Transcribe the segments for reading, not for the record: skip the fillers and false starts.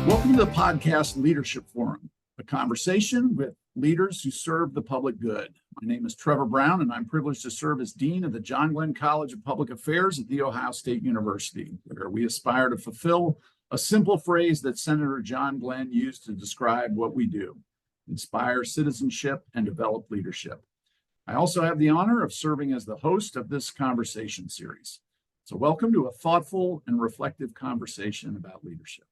Welcome to the podcast Leadership Forum, a conversation with leaders who serve the public good. My name is Trevor Brown, and I'm privileged to serve as Dean of the John Glenn College of Public Affairs at The Ohio State University, where we aspire to fulfill a simple phrase that Senator John Glenn used to describe what we do: inspire citizenship and develop leadership. I also have the honor of serving as the host of this conversation series. So welcome to a thoughtful and reflective conversation about leadership.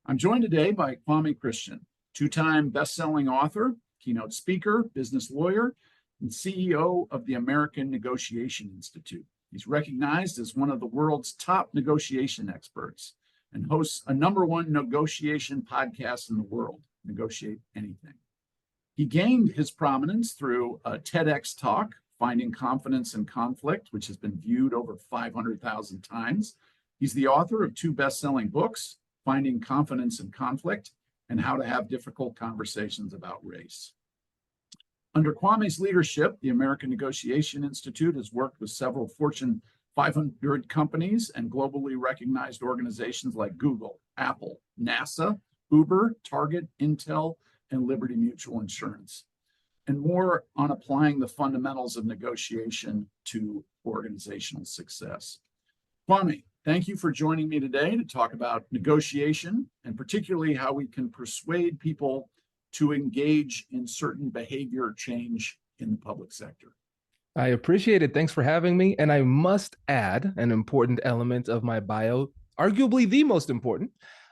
I'm joined today by Kwame Christian, two-time best-selling author, keynote speaker, business lawyer, and CEO of the American Negotiation Institute. He's recognized as one of the world's top negotiation experts and hosts a #1 negotiation podcast in the world, Negotiate Anything. He gained his prominence through a TEDx talk, Finding Confidence in Conflict, which has been viewed over 500,000 times. He's the author of 2 best-selling books, Finding Confidence in Conflict, and How to Have Difficult Conversations About Race. Under Kwame's leadership, the American Negotiation Institute has worked with several Fortune 500 companies and globally recognized organizations like Google, Apple, NASA, Uber, Target, Intel, and Liberty Mutual Insurance, and more on applying the fundamentals of negotiation to organizational success. Kwame, thank you for joining me today to talk about negotiation and particularly how we can persuade people to engage in certain behavior change in the public sector. I appreciate it. Thanks for having me. And I must add an important element of my bio, arguably the most important.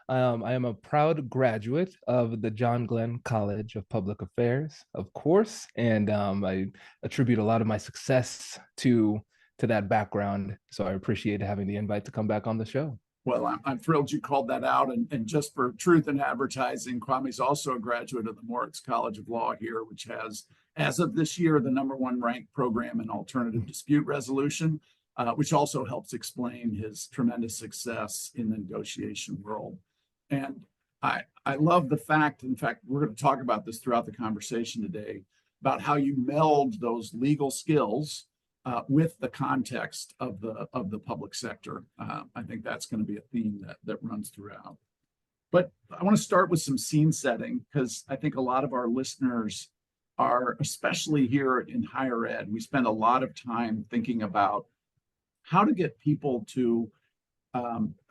I am a proud graduate of the John Glenn College of Public Affairs, of course, and I attribute a lot of my success to that background. So I appreciate having the invite to come back on the show. Well, I'm thrilled you called that out. And just for truth in advertising, Kwame's also a graduate of the Moritz College of Law here, which has, as of this year, the #1 ranked program in alternative dispute resolution, which also helps explain his tremendous success in the negotiation world. And I love the fact, in fact, we're going to talk about this throughout the conversation today, about how you meld those legal skills with the context of the public sector. I think that's going to be a theme that runs throughout. But I want to start with some scene setting, because I think a lot of our listeners are, especially here in higher ed, we spend a lot of time thinking about how to get people to,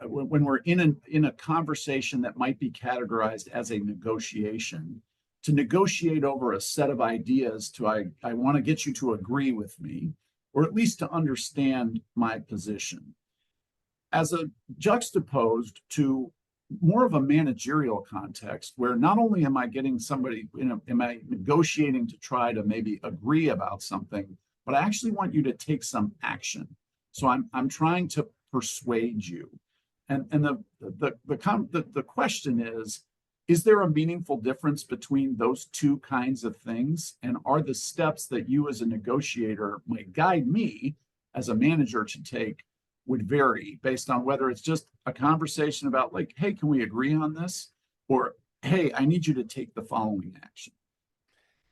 when we're in a conversation that might be categorized as a negotiation, to negotiate over a set of ideas to, I want to get you to agree with me, or at least to understand my position, as a juxtaposed to more of a managerial context, where not only am I getting somebody, am I negotiating to try to maybe agree about something, but I actually want you to take some action. So I'm trying to persuade you. And the question is there a meaningful difference between those two kinds of things? And are the steps that you as a negotiator might guide me as a manager to take would vary based on whether it's just a conversation about like, hey, can we agree on this? Or, hey, I need you to take the following action.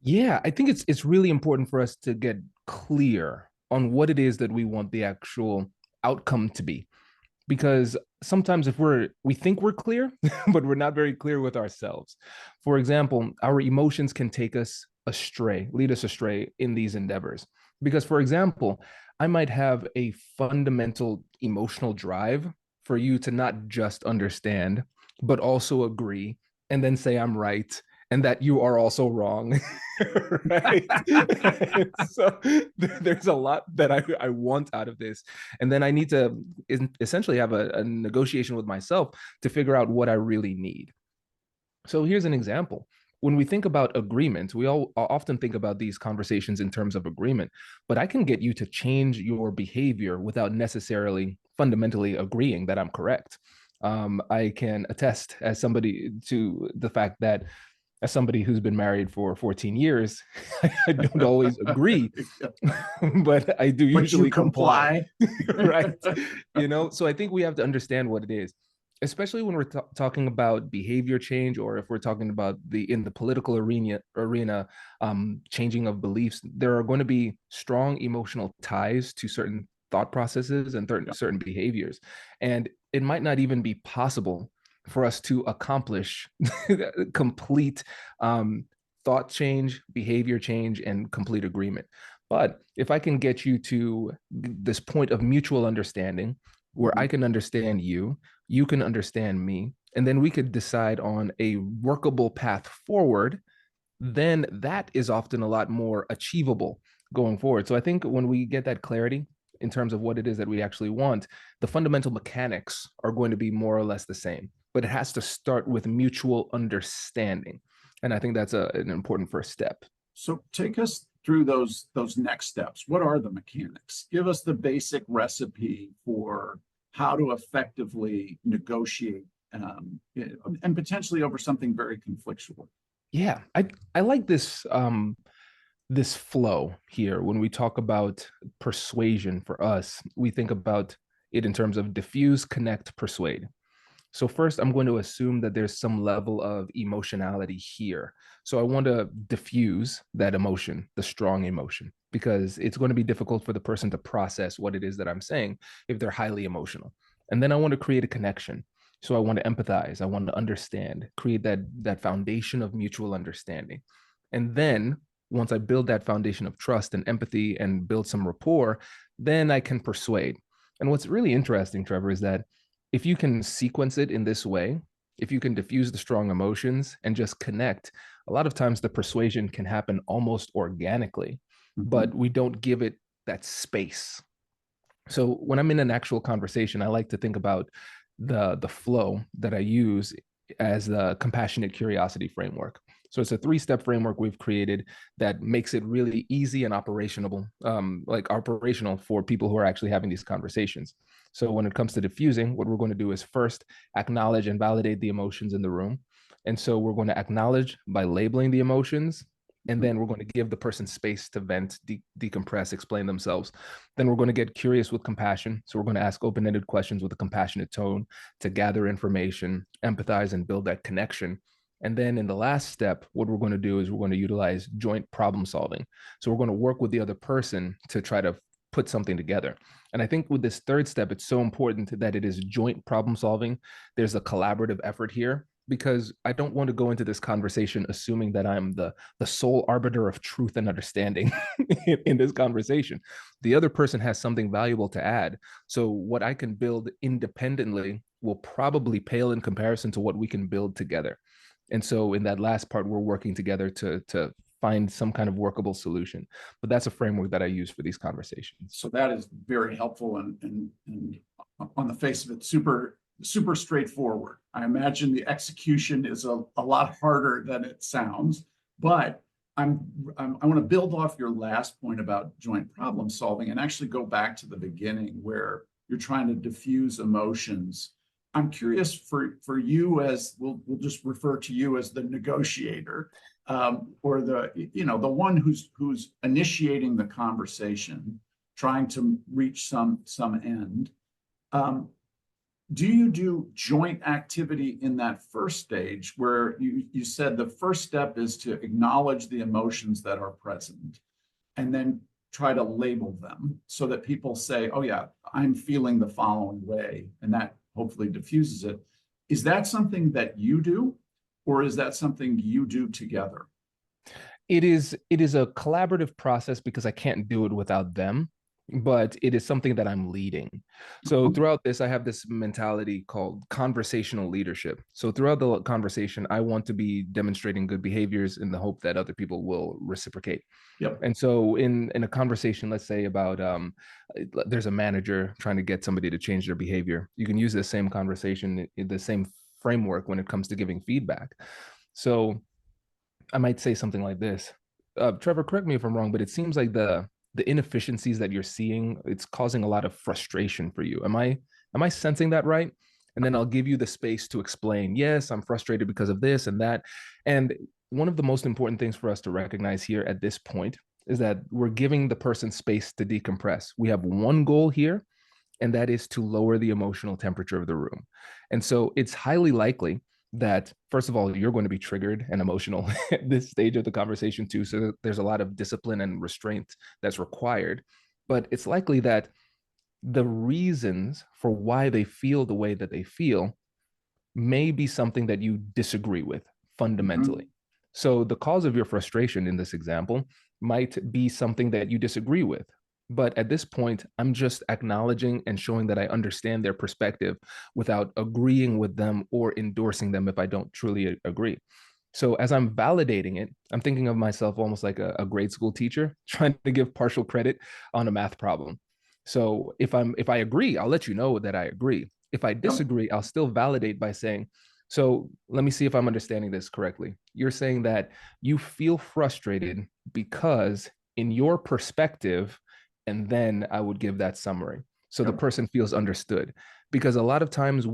Yeah, I think it's really important for us to get clear on what it is that we want the actual outcome to be. Because sometimes if we think we're clear, but we're not very clear with ourselves. For example, our emotions can take us astray, lead us astray in these endeavors. Because, for example, I might have a fundamental emotional drive for you to not just understand, but also agree, and then say I'm right, and that you are also wrong, right? So there's a lot that I want out of this. And then I need to essentially have a negotiation with myself to figure out what I really need. So here's an example. When we think about agreement, we all often think about these conversations in terms of agreement, but I can get you to change your behavior without necessarily fundamentally agreeing that I'm correct. I can attest as somebody to the fact that as somebody who's been married for 14 years, I don't always agree, but I do usually comply. Right? So I think we have to understand what it is, especially when we're talking about behavior change, or if we're talking about in the political arena, changing of beliefs. There are going to be strong emotional ties to certain thought processes and certain behaviors. And it might not even be possible for us to accomplish complete thought change, behavior change, and complete agreement. But if I can get you to this point of mutual understanding where I can understand you, you can understand me, and then we could decide on a workable path forward, then that is often a lot more achievable going forward. So I think when we get that clarity in terms of what it is that we actually want, the fundamental mechanics are going to be more or less the same, but it has to start with mutual understanding. And I think that's an important first step. So take us through those next steps. What are the mechanics? Give us the basic recipe for how to effectively negotiate and potentially over something very conflictual. Yeah, I like this flow here. When we talk about persuasion for us, we think about it in terms of diffuse, connect, persuade. So first, I'm going to assume that there's some level of emotionality here. So I want to diffuse that emotion, the strong emotion, because it's going to be difficult for the person to process what it is that I'm saying if they're highly emotional. And then I want to create a connection. So I want to empathize, I want to understand, create that foundation of mutual understanding. And then once I build that foundation of trust and empathy and build some rapport, then I can persuade. And what's really interesting, Trevor, is that if you can sequence it in this way, if you can diffuse the strong emotions and just connect, a lot of times the persuasion can happen almost organically, but we don't give it that space. So when I'm in an actual conversation, I like to think about the flow that I use as the compassionate curiosity framework. So it's a three-step framework we've created that makes it really easy and operational, like operational for people who are actually having these conversations. So when it comes to diffusing, what we're going to do is first acknowledge and validate the emotions in the room. And so we're going to acknowledge by labeling the emotions, and then we're going to give the person space to vent, decompress, explain themselves. Then we're going to get curious with compassion. So we're going to ask open-ended questions with a compassionate tone to gather information, empathize, and build that connection. And then in the last step, what we're going to do is we're going to utilize joint problem solving. So we're going to work with the other person to try to put something together. And I think with this third step, it's so important that it is joint problem solving. There's a collaborative effort here because I don't want to go into this conversation assuming that I'm the sole arbiter of truth and understanding in this conversation. The other person has something valuable to add. So what I can build independently will probably pale in comparison to what we can build together. And so in that last part, we're working together to find some kind of workable solution. But that's a framework that I use for these conversations. So that is very helpful and on the face of it, super straightforward. I imagine the execution is a lot harder than it sounds, but I want to build off your last point about joint problem solving and actually go back to the beginning where you're trying to diffuse emotions. I'm curious for you, as we'll just refer to you as the negotiator, or the one who's initiating the conversation, trying to reach some end. Do you do joint activity in that first stage where you said the first step is to acknowledge the emotions that are present and then try to label them so that people say, oh yeah, I'm feeling the following way, and that hopefully diffuses it. Is that something that you do, or is that something you do together? It is a collaborative process because I can't do it without them, but it is something that I'm leading. So throughout this, I have this mentality called conversational leadership. So throughout the conversation, I want to be demonstrating good behaviors in the hope that other people will reciprocate. Yep. And so in a conversation, let's say about there's a manager trying to get somebody to change their behavior. You can use the same conversation, the same framework when it comes to giving feedback. So I might say something like this. Trevor, correct me if I'm wrong, but it seems like the inefficiencies that you're seeing, it's causing a lot of frustration for you. Am I sensing that right? And then I'll give you the space to explain, yes, I'm frustrated because of this and that. And one of the most important things for us to recognize here at this point is that we're giving the person space to decompress. We have one goal here, and that is to lower the emotional temperature of the room. And so it's highly likely that, first of all, you're going to be triggered and emotional at this stage of the conversation too. So there's a lot of discipline and restraint that's required. But it's likely that the reasons for why they feel the way that they feel may be something that you disagree with fundamentally. So the cause of your frustration in this example might be something that you disagree with. But at this point, I'm just acknowledging and showing that I understand their perspective without agreeing with them or endorsing them if I don't truly agree. So as I'm validating it, I'm thinking of myself almost like a grade school teacher trying to give partial credit on a math problem. So if I agree, I'll let you know that I agree. If I disagree, I'll still validate by saying, so let me see if I'm understanding this correctly. You're saying that you feel frustrated because in your perspective, and then I would give that summary. So the person feels understood. Because a lot of times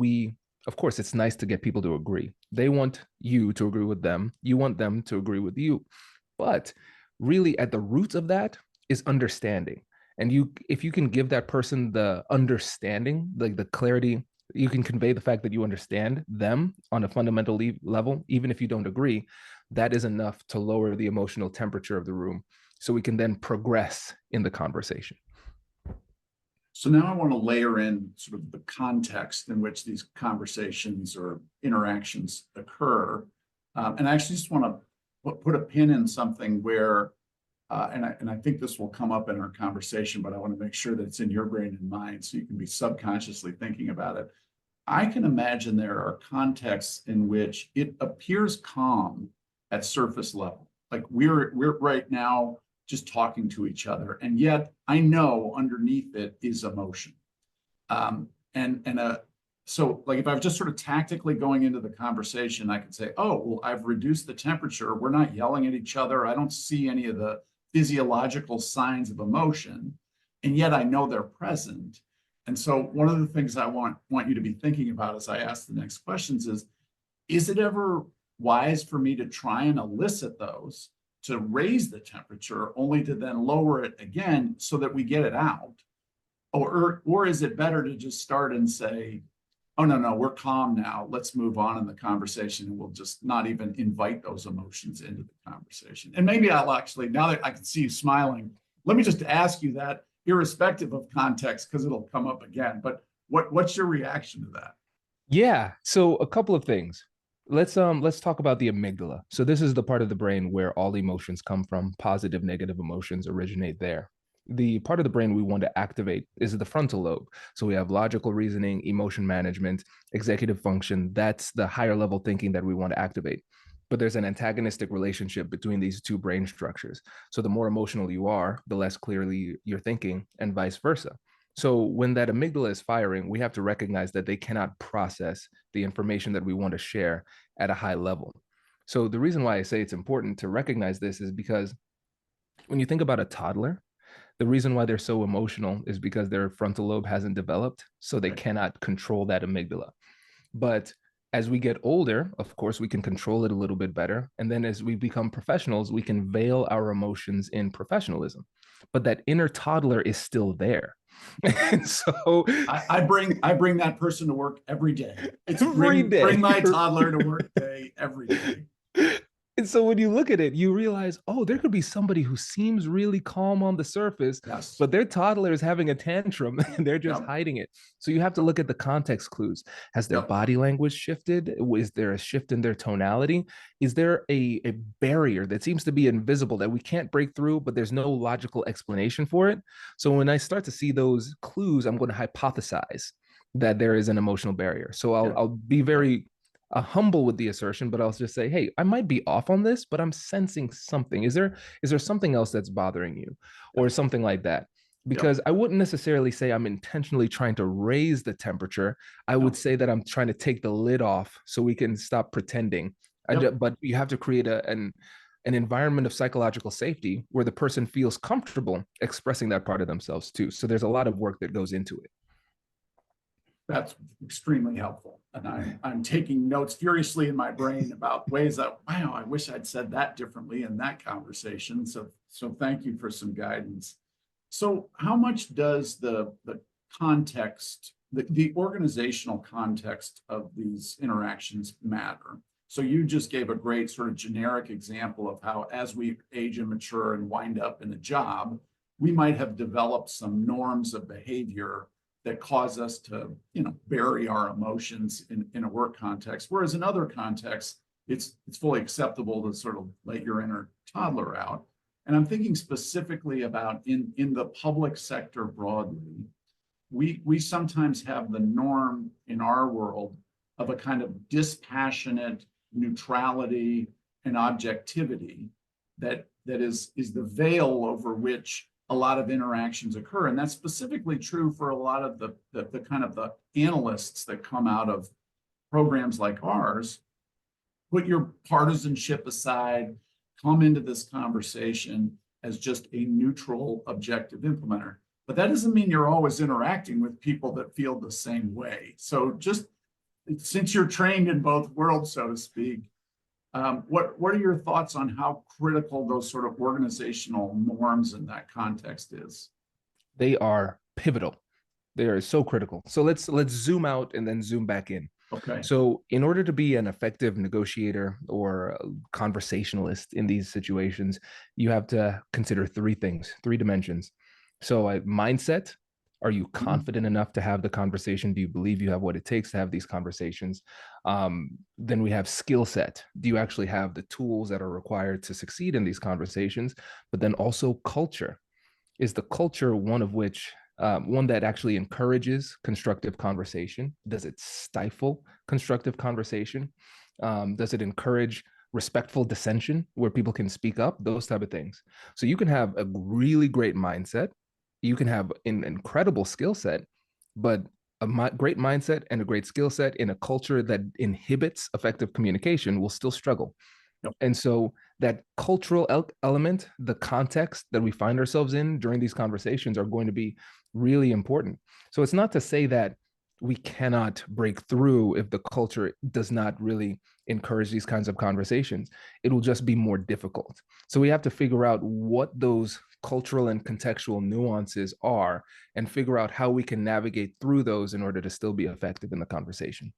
of course, it's nice to get people to agree. They want you to agree with them. You want them to agree with you. But really at the root of that is understanding. And if you can give that person the understanding, like the clarity, you can convey the fact that you understand them on a fundamental level, even if you don't agree, that is enough to lower the emotional temperature of the room. So we can then progress in the conversation. So now I want to layer in sort of the context in which these conversations or interactions occur. And I actually just want to put a pin in something where, and I think this will come up in our conversation, but I want to make sure that it's in your brain and mind so you can be subconsciously thinking about it. I can imagine there are contexts in which it appears calm at surface level. Like we're right now just talking to each other. And yet I know underneath it is emotion. So like if I was just sort of tactically going into the conversation, I could say, oh, well, I've reduced the temperature. We're not yelling at each other. I don't see any of the physiological signs of emotion. And yet I know they're present. And so one of the things I want you to be thinking about as I ask the next questions is it ever wise for me to try and elicit those to raise the temperature only to then lower it again so that we get it out? Or is it better to just start and say, oh, no, we're calm now. Let's move on in the conversation and we'll just not even invite those emotions into the conversation. And maybe I'll actually, now that I can see you smiling, let me just ask you that irrespective of context, because it'll come up again. But what's your reaction to that? Yeah. So a couple of things. Let's talk about the amygdala. So this is the part of the brain where all emotions come from. Positive, negative emotions originate there. The part of the brain we want to activate is the frontal lobe. So we have logical reasoning, emotion management, executive function. That's the higher level thinking that we want to activate. But there's an antagonistic relationship between these two brain structures. So the more emotional you are, the less clearly you're thinking, and vice versa. So when that amygdala is firing, we have to recognize that they cannot process the information that we want to share at a high level. So the reason why I say it's important to recognize this is because when you think about a toddler, the reason why they're so emotional is because their frontal lobe hasn't developed, so they cannot control that amygdala. But as we get older, of course, we can control it a little bit better. And then as we become professionals, we can veil our emotions in professionalism. But that inner toddler is still there. And so I bring that person to work every day. It's every day. Bring my toddler to work day every day. And so when you look at it, you realize, oh, there could be somebody who seems really calm on the surface, yes, but their toddler is having a tantrum and they're just hiding it. So you have to look at the context clues. Has their body language shifted? Is there a shift in their tonality? Is there a barrier that seems to be invisible that we can't break through, but there's no logical explanation for it? So when I start to see those clues, I'm going to hypothesize that there is an emotional barrier. So I'll be very humble with the assertion, but I'll just say, hey, I might be off on this, but I'm sensing something. Is there something else that's bothering you or something like that? Because I wouldn't necessarily say I'm intentionally trying to raise the temperature. I would say that I'm trying to take the lid off so we can stop pretending. But you have to create an environment of psychological safety where the person feels comfortable expressing that part of themselves too. So there's a lot of work that goes into it. That's extremely helpful. And I'm taking notes furiously in my brain about ways that, wow, I wish I'd said that differently in that conversation. So thank you for some guidance. So how much does the context, the organizational context of these interactions matter? So you just gave a great sort of generic example of how as we age and mature and wind up in a job, we might have developed some norms of behavior that cause us to, bury our emotions in a work context. Whereas in other contexts, it's fully acceptable to sort of let your inner toddler out. And I'm thinking specifically about in the public sector broadly, we sometimes have the norm in our world of a kind of dispassionate neutrality and objectivity that is the veil over which a lot of interactions occur. And that's specifically true for a lot of the kind of the analysts that come out of programs like ours. Put your partisanship aside, come into this conversation as just a neutral, objective implementer. But that doesn't mean you're always interacting with people that feel the same way. So just since you're trained in both worlds, so to speak, what are your thoughts on how critical those sort of organizational norms in that context is? They are pivotal. They are so critical. So let's zoom out and then zoom back in. Okay. So in order to be an effective negotiator or a conversationalist in these situations, you have to consider three things, three dimensions. So mindset. Are you confident enough to have the conversation? Do you believe you have what it takes to have these conversations? Then we have skill set. Do you actually have the tools that are required to succeed in these conversations? But then also culture. Is the culture one that actually encourages constructive conversation? Does it stifle constructive conversation? Does it encourage respectful dissension where people can speak up? Those type of things. So you can have a really great mindset. You can have an incredible skill set, but a great mindset and a great skill set in a culture that inhibits effective communication will still struggle. Yep. And so that cultural element, the context that we find ourselves in during these conversations are going to be really important. So it's not to say that we cannot break through if the culture does not really encourage these kinds of conversations. It will just be more difficult. So we have to figure out what those cultural and contextual nuances are and figure out how we can navigate through those in order to still be effective in the conversation.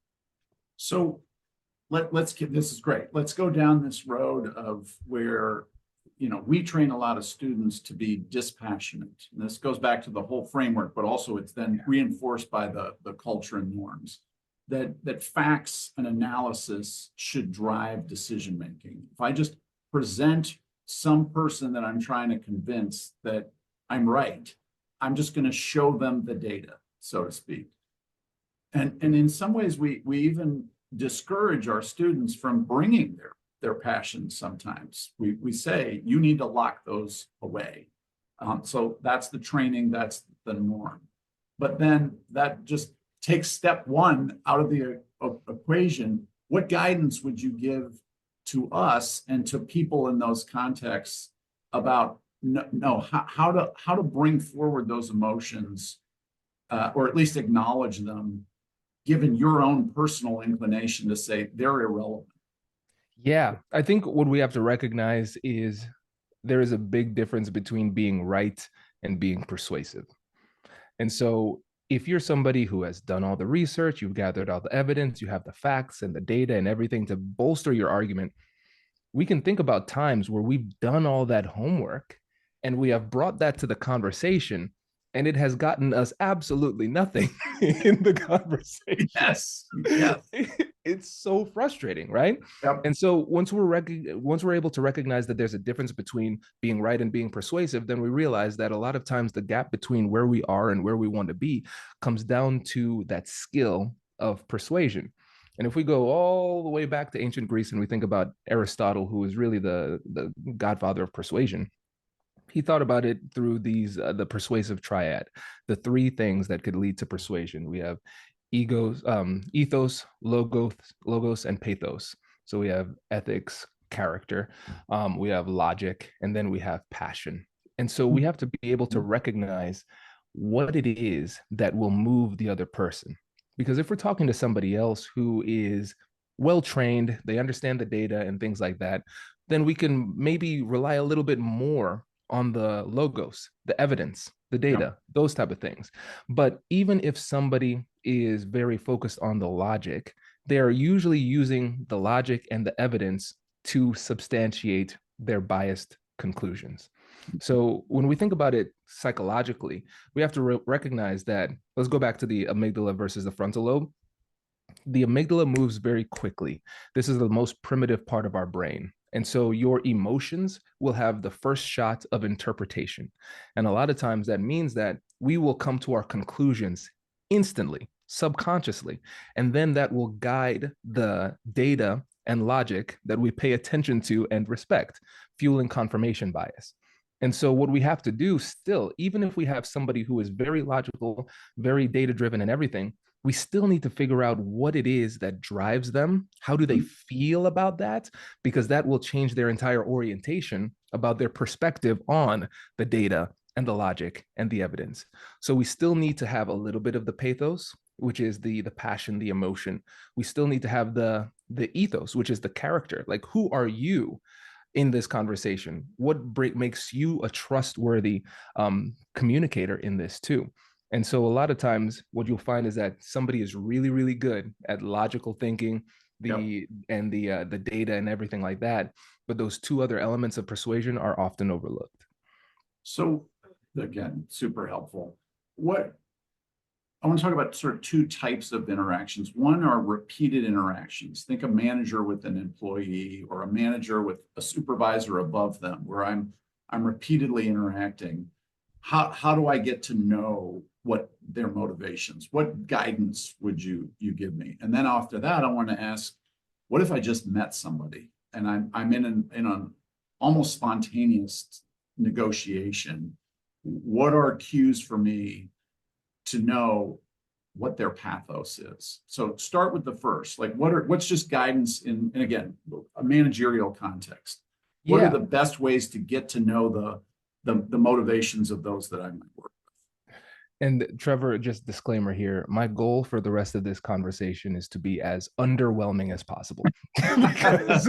So this is great. Let's go down this road of where, we train a lot of students to be dispassionate. And this goes back to the whole framework, but also it's then reinforced by the culture and norms that facts and analysis should drive decision-making. If I just present some person that I'm trying to convince that I'm right, I'm just going to show them the data, so to speak. And in some ways, we even discourage our students from bringing their passions sometimes. We say, you need to lock those away. So that's the training, that's the norm. But then that just takes step one out of the equation. What guidance would you give to us and to people in those contexts about how to bring forward those emotions, or at least acknowledge them, given your own personal inclination to say they're irrelevant? Yeah, I think what we have to recognize is there is a big difference between being right and being persuasive. And so if you're somebody who has done all the research, you've gathered all the evidence, you have the facts and the data and everything to bolster your argument, we can think about times where we've done all that homework and we have brought that to the conversation and it has gotten us absolutely nothing in the conversation. Yes. It's so frustrating, right? Yep. And so once we're able to recognize that there's a difference between being right and being persuasive, then we realize that a lot of times the gap between where we are and where we want to be comes down to that skill of persuasion. And if we go all the way back to ancient Greece and we think about Aristotle, who is really the godfather of persuasion, he thought about it through the persuasive triad, the three things that could lead to persuasion. We have ethos, logos, and pathos. So we have ethics, character, we have logic, and then we have passion. And so we have to be able to recognize what it is that will move the other person. Because if we're talking to somebody else who is well-trained, they understand the data and things like that, then we can maybe rely a little bit more on the logos, the evidence, the data, those type of things. But even if somebody is very focused on the logic, they are usually using the logic and the evidence to substantiate their biased conclusions. So when we think about it psychologically, we have to recognize that. Let's go back to the amygdala versus the frontal lobe. The amygdala moves very quickly. This is the most primitive part of our brain. And so your emotions will have the first shot of interpretation. And a lot of times that means that we will come to our conclusions instantly, subconsciously. And then that will guide the data and logic that we pay attention to and respect, fueling confirmation bias. And so, what we have to do still, even if we have somebody who is very logical, very data driven, and everything, we still need to figure out what it is that drives them. How do they feel about that? Because that will change their entire orientation about their perspective on the data and the logic and the evidence. So we still need to have a little bit of the pathos, which is the passion, the emotion. We still need to have the ethos, which is the character. Like, who are you in this conversation? What makes you a trustworthy communicator in this too? And so a lot of times what you'll find is that somebody is really, really good at logical thinking, the data and everything like that. But those two other elements of persuasion are often overlooked. So again, super helpful. What I want to talk about sort of two types of interactions. One are repeated interactions. Think a manager with an employee or a manager with a supervisor above them, where I'm repeatedly interacting. How do I get to know what their motivations? What guidance would you give me? And then after that, I want to ask, what if I just met somebody and I'm in an almost spontaneous negotiation? What are cues for me to know what their pathos is? So start with the first, like what's just guidance in, and again, a managerial context. What are the best ways to get to know the motivations of those that I might work with? And Trevor, just disclaimer here, my goal for the rest of this conversation is to be as underwhelming as possible. because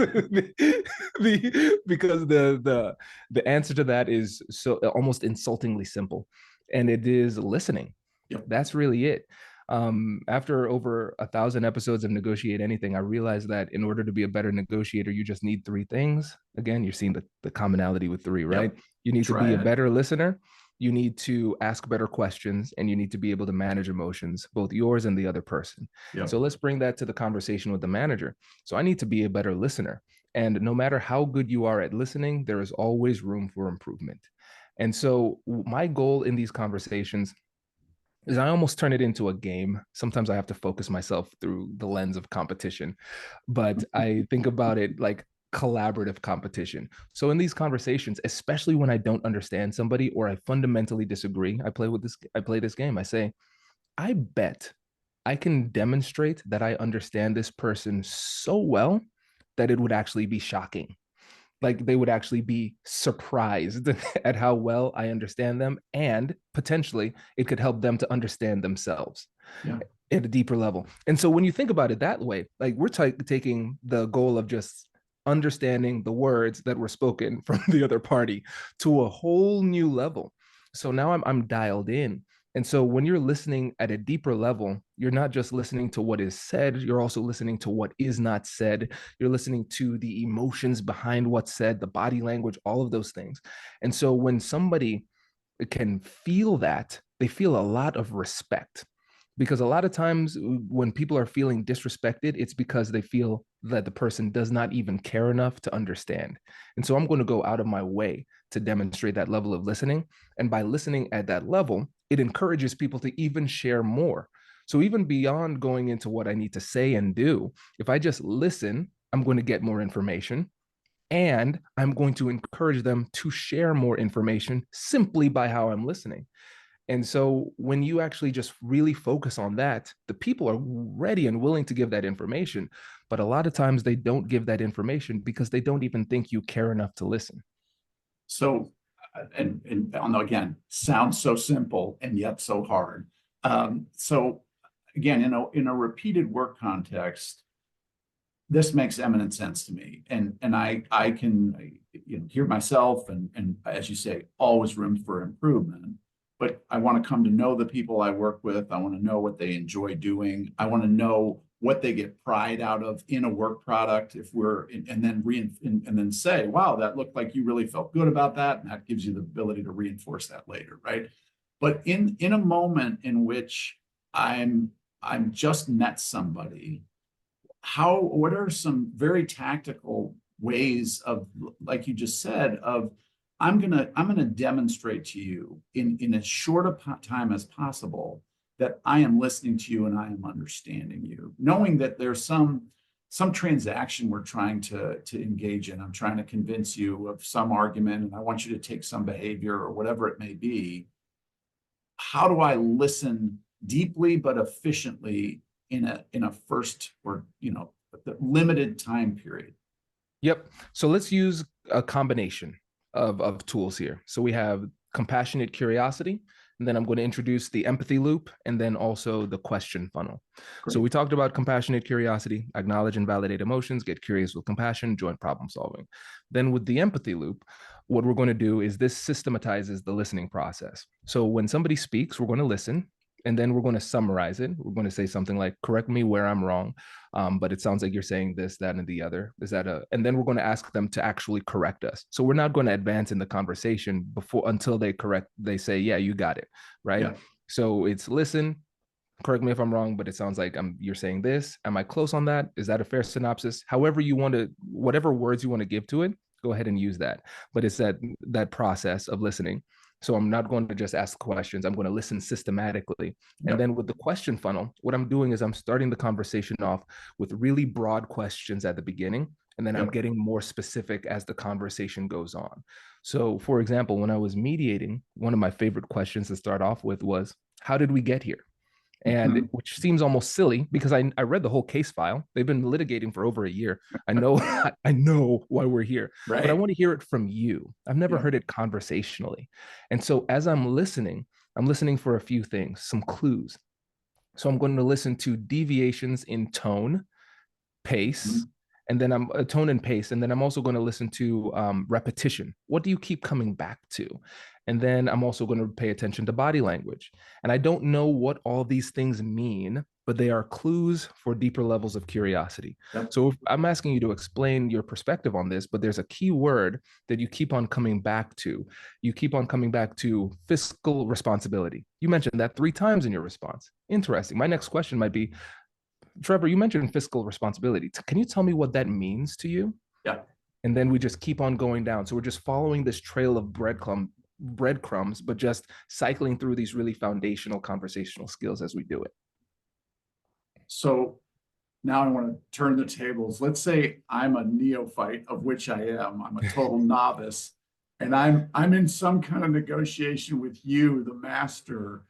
the answer to that is so almost insultingly simple. And it is listening. Yep. That's really it. After over 1,000 episodes of Negotiate Anything, I realized that in order to be a better negotiator, you just need three things. Again, you're seeing the commonality with three, right? Yep. You need to be a better listener, you need to ask better questions, and you need to be able to manage emotions, both yours and the other person. Yep. So let's bring that to the conversation with the manager. So I need to be a better listener. And no matter how good you are at listening, there is always room for improvement. And so my goal in these conversations is I almost turn it into a game. Sometimes I have to focus myself through the lens of competition, but I think about it like collaborative competition. So in these conversations, especially when I don't understand somebody or I fundamentally disagree, I play this game. I say, I bet I can demonstrate that I understand this person so well that it would actually be shocking. Like they would actually be surprised at how well I understand them, and potentially it could help them to understand themselves at a deeper level. And so when you think about it that way, like we're taking the goal of just understanding the words that were spoken from the other party to a whole new level. So now I'm dialed in. And so when you're listening at a deeper level, you're not just listening to what is said, you're also listening to what is not said. You're listening to the emotions behind what's said, the body language, all of those things. And so when somebody can feel that, they feel a lot of respect. Because a lot of times when people are feeling disrespected, it's because they feel that the person does not even care enough to understand. And so I'm going to go out of my way to demonstrate that level of listening. And by listening at that level, it encourages people to even share more. So even beyond going into what I need to say and do, if I just listen, I'm going to get more information. And I'm going to encourage them to share more information simply by how I'm listening. And so when you actually just really focus on that, the people are ready and willing to give that information. But a lot of times they don't give that information because they don't even think you care enough to listen. So, and again, sounds so simple and yet so hard. So again, in a repeated work context, this makes eminent sense to me. And I can hear myself and as you say, always room for improvement. But I want to come to know the people I work with. I want to know what they enjoy doing. I want to know what they get pride out of in a work product, if we're and then say, wow, that looked like you really felt good about that, and that gives you the ability to reinforce that later, right? But in a moment in which I'm just met somebody, what are some very tactical ways of, like you just said, of I'm gonna demonstrate to you in as short a time as possible that I am listening to you and I am understanding you, knowing that there's some transaction we're trying to engage in. I'm trying to convince you of some argument, and I want you to take some behavior or whatever it may be. How do I listen deeply but efficiently in a first, or the limited time period? Yep. So let's use a combination of tools here. So we have compassionate curiosity, and then I'm going to introduce the empathy loop, and then also the question funnel. Great. So we talked about compassionate curiosity, acknowledge and validate emotions, get curious with compassion, joint problem solving. Then with the empathy loop, what we're going to do is this systematizes the listening process. So when somebody speaks, we're going to listen, and then we're going to summarize it. We're going to say something like, correct me where I'm wrong, but it sounds like you're saying this, that, and the other. And then we're going to ask them to actually correct us. So we're not going to advance in the conversation until they say, yeah, you got it, right? Yeah. So it's listen, correct me if I'm wrong, but it sounds like you're saying this. Am I close on that? Is that a fair synopsis? However you want to, whatever words you want to give to it, go ahead and use that. But it's that process of listening. So I'm not going to just ask questions. I'm going to listen systematically. Yep. And then with the question funnel, what I'm doing is I'm starting the conversation off with really broad questions at the beginning. And then I'm getting more specific as the conversation goes on. So for example, when I was mediating, one of my favorite questions to start off with was, how did we get here? And which seems almost silly because I read the whole case file. They've been litigating for over a year. I know I know why we're here, right. But I want to hear it from you. I've never heard it conversationally. And so as I'm listening for a few things, some clues. So I'm going to listen to deviations in tone, pace, and then I'm tone and pace. And then I'm also going to listen to repetition. What do you keep coming back to? And then I'm also going to pay attention to body language. And I don't know what all these things mean, but they are clues for deeper levels of curiosity. Yep. So I'm asking you to explain your perspective on this, but there's a key word that you keep on coming back to. You keep on coming back to fiscal responsibility. You mentioned that 3 times in your response. Interesting. My next question might be, Trevor, you mentioned fiscal responsibility. Can you tell me what that means to you? Yeah. And then we just keep on going down. So we're just following this trail of breadcrumbs, but just cycling through these really foundational conversational skills as we do it. So now I want to turn the tables. Let's say I'm a neophyte, of which I am. I'm a total novice, and I'm in some kind of negotiation with you, the master.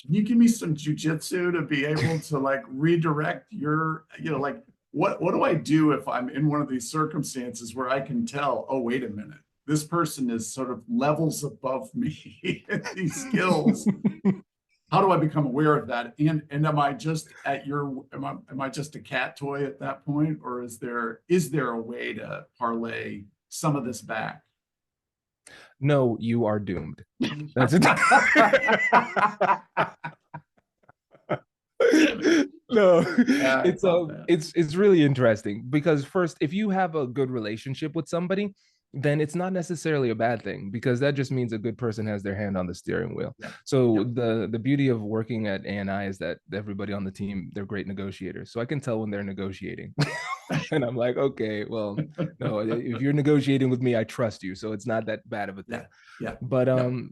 Can you give me some jujitsu to be able to like redirect your, like what do I do if I'm in one of these circumstances where I can tell, oh, wait a minute, this person is sort of levels above me in these skills. How do I become aware of that? And am I just am I just a cat toy at that point, or is there a way to parlay some of this back? No, you are doomed. That's it. No, it's really interesting because first, if you have a good relationship with somebody, then it's not necessarily a bad thing because that just means a good person has their hand on the steering wheel. Yeah. So the beauty of working at ANI is that everybody on the team, they're great negotiators. So I can tell when they're negotiating. And I'm like, okay, well, no, if you're negotiating with me, I trust you. So it's not that bad of a thing. Yeah. But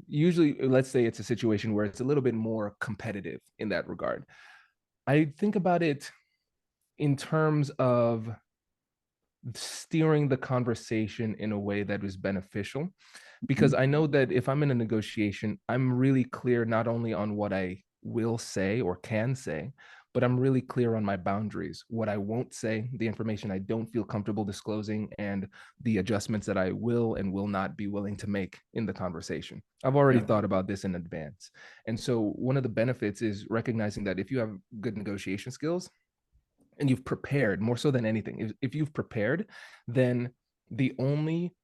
usually, let's say it's a situation where it's a little bit more competitive in that regard. I think about it in terms of steering the conversation in a way that is beneficial, because I know that if I'm in a negotiation, I'm really clear not only on what I will say or can say, but I'm really clear on my boundaries, what I won't say, the information I don't feel comfortable disclosing, and the adjustments that I will and will not be willing to make in the conversation. I've already thought about this in advance. And so one of the benefits is recognizing that if you have good negotiation skills, and you've prepared more so than anything, if you've prepared, then the only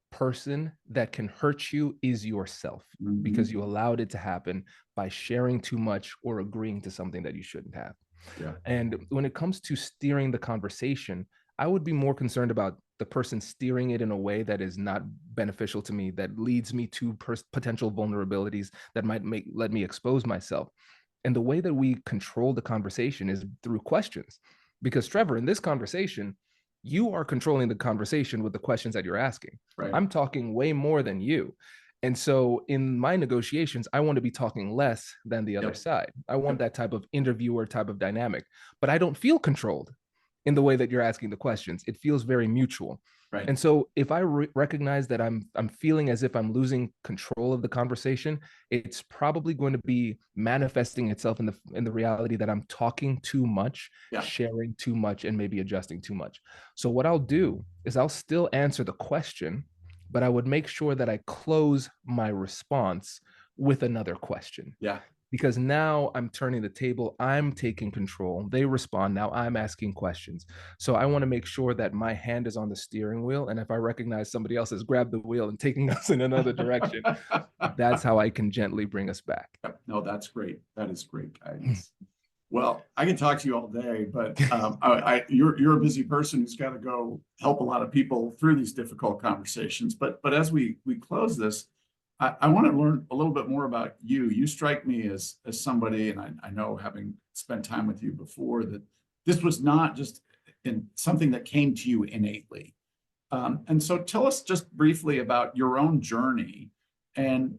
person that can hurt you is yourself, because you allowed it to happen by sharing too much or agreeing to something that you shouldn't have. Yeah. And when it comes to steering the conversation, I would be more concerned about the person steering it in a way that is not beneficial to me, that leads me to potential vulnerabilities that might let me expose myself. And the way that we control the conversation is through questions. Because Trevor, in this conversation, you are controlling the conversation with the questions that you're asking. Right. I'm talking way more than you. And so in my negotiations, I want to be talking less than the other side. I want that type of interviewer type of dynamic, but I don't feel controlled in the way that you're asking the questions. It feels very mutual. Right. And so if I recognize that I'm feeling as if I'm losing control of the conversation, it's probably going to be manifesting itself in the reality that I'm talking too much, sharing too much, and maybe adjusting too much. So what I'll do is I'll still answer the question, but I would make sure that I close my response with another question. Yeah. Because now I'm turning the table, I'm taking control. They respond, now I'm asking questions. So I want to make sure that my hand is on the steering wheel. And if I recognize somebody else has grabbed the wheel and taking us in another direction, that's how I can gently bring us back. No, that's great. That is great guidance. Well, I can talk to you all day, but you're a busy person who's got to go help a lot of people through these difficult conversations. But as we close this, I want to learn a little bit more about you. You strike me as somebody, and I know, having spent time with you before, that this was not just something that came to you innately. And so tell us just briefly about your own journey and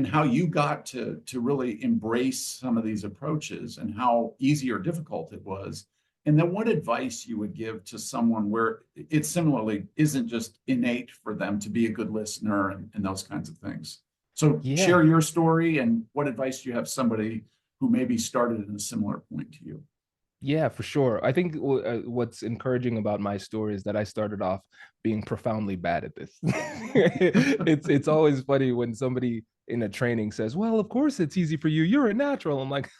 how you got to really embrace some of these approaches, and how easy or difficult it was. And then what advice you would give to someone where it similarly isn't just innate for them to be a good listener and those kinds of things. So share your story, and what advice do you have somebody who maybe started at a similar point to you? Yeah, for sure. I think what's encouraging about my story is that I started off being profoundly bad at this. It's always funny when somebody in a training says, "Well, of course it's easy for you. You're a natural." I'm like,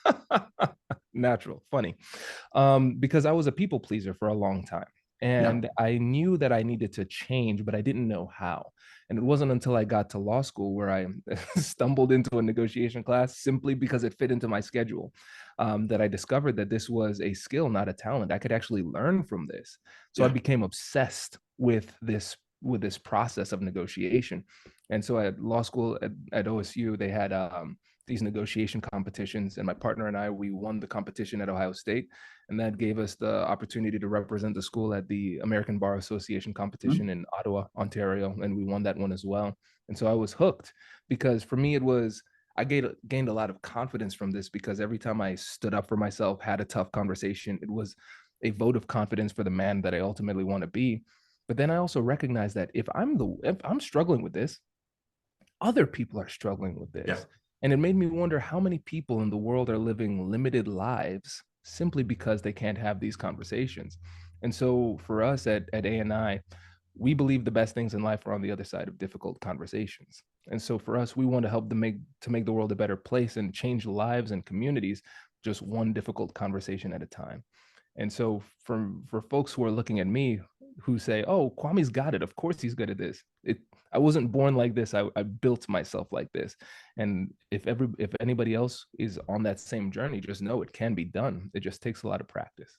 natural, funny, because I was a people pleaser for a long time. And I knew that I needed to change, but I didn't know how. And it wasn't until I got to law school where I stumbled into a negotiation class simply because it fit into my schedule, that I discovered that this was a skill, not a talent. I could actually learn from this. So I became obsessed with this process of negotiation. And so at law school at OSU, they had these negotiation competitions, and my partner and I, we won the competition at Ohio State, and that gave us the opportunity to represent the school at the American Bar Association competition in Ottawa, Ontario, and we won that one as well. And so I was hooked, because for me, I gained a lot of confidence from this, because every time I stood up for myself, had a tough conversation, it was a vote of confidence for the man that I ultimately want to be. But then I also recognize that if I'm struggling with this, other people are struggling with this. And it made me wonder how many people in the world are living limited lives simply because they can't have these conversations. And so for us at ANI, we believe the best things in life are on the other side of difficult conversations. And so for us, we want to help make the world a better place and change lives and communities, just one difficult conversation at a time. And so for folks who are looking at me, who say, "Oh, Kwame's got it. Of course he's good at this." I wasn't born like this. I built myself like this. And if anybody else is on that same journey, just know it can be done. It just takes a lot of practice.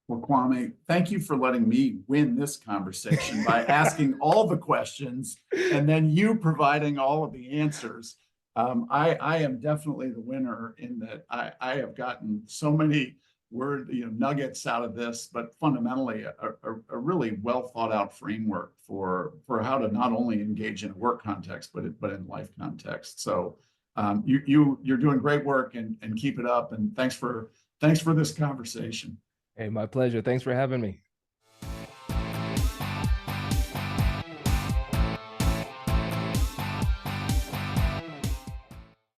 Well, Kwame, thank you for letting me win this conversation by asking all the questions and then you providing all of the answers. I am definitely the winner in that I have gotten so many nuggets out of this, but fundamentally a really well thought out framework for how to not only engage in a work context, but in life context. So you're doing great work, and keep it up. And thanks for this conversation. Hey, my pleasure. Thanks for having me.